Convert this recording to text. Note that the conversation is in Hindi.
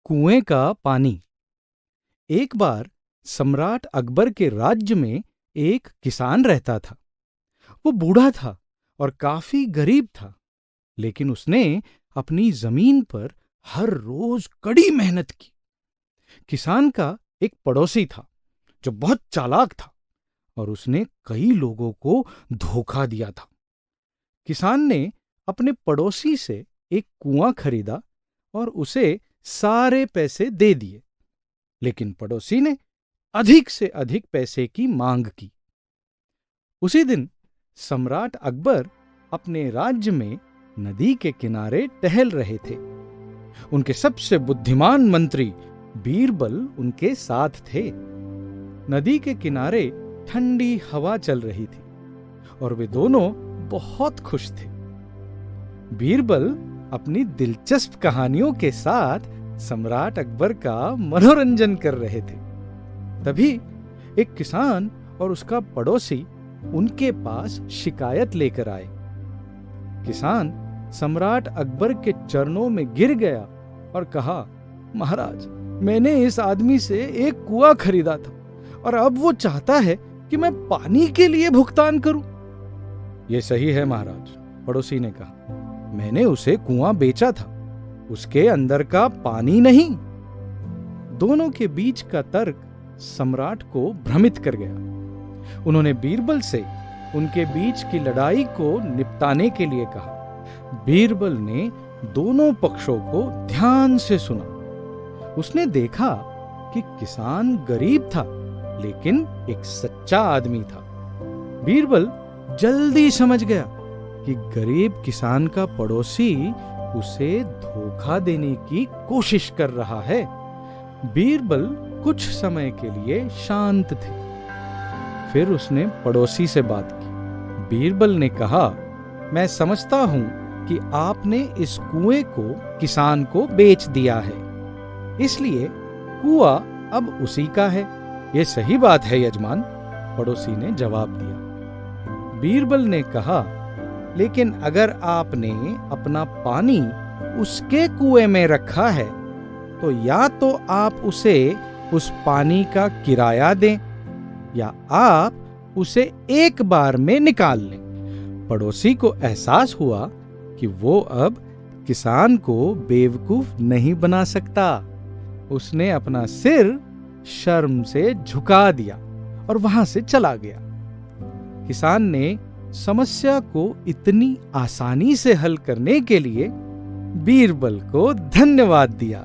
कुएं का पानी। एक बार सम्राट अकबर के राज्य में एक किसान रहता था। वो बूढ़ा था और काफी गरीब था, लेकिन उसने अपनी जमीन पर हर रोज कड़ी मेहनत की। किसान का एक पड़ोसी था जो बहुत चालाक था और उसने कई लोगों को धोखा दिया था। किसान ने अपने पड़ोसी से एक कुआं खरीदा और उसे सारे पैसे दे दिए, लेकिन पड़ोसी ने अधिक से अधिक पैसे की मांग की। उसी दिन सम्राट अकबर अपने राज्य में नदी के किनारे टहल रहे थे। उनके सबसे बुद्धिमान मंत्री बीरबल उनके साथ थे। नदी के किनारे ठंडी हवा चल रही थी और वे दोनों बहुत खुश थे। बीरबल अपनी दिलचस्प कहानियों के साथ सम्राट अकबर का मनोरंजन कर रहे थे। तभी एक किसान और उसका पड़ोसी उनके पास शिकायत लेकर आए। किसान सम्राट अकबर के चरणों में गिर गया और कहा, महाराज, मैंने इस आदमी से एक कुआं खरीदा था और अब वो चाहता है कि मैं पानी के लिए भुगतान करूं। यह सही है महाराज, पड़ोसी ने कहा। मैंने उसे कुआं बेचा था, उसके अंदर का पानी नहीं। दोनों के बीच का तर्क सम्राट को भ्रमित कर गया। उन्होंने बीरबल से उनके बीच की लड़ाई को निपटाने के लिए कहा। बीरबल ने दोनों पक्षों को ध्यान से सुना। उसने देखा कि किसान गरीब था, लेकिन एक सच्चा आदमी था। बीरबल जल्दी समझ गया कि गरीब किसान का पड़ोसी उसे धोखा देने की कोशिश कर रहा है। बीरबल कुछ समय के लिए शांत थे। फिर उसने पड़ोसी से बात की। बीरबल ने कहा, मैं समझता हूं कि आपने इस कुएं को किसान को बेच दिया है, इसलिए कुआं अब उसी का है। यह सही बात है यजमान, पड़ोसी ने जवाब दिया। बीरबल ने कहा, लेकिन अगर आपने अपना पानी उसके कुएं में रखा है तो या तो आप उसे उस पानी का किराया दें या आप उसे एक बार में निकाल लें। पड़ोसी को एहसास हुआ कि वो अब किसान को बेवकूफ नहीं बना सकता। उसने अपना सिर शर्म से झुका दिया और वहां से चला गया। किसान ने समस्या को इतनी आसानी से हल करने के लिए बीरबल को धन्यवाद दिया।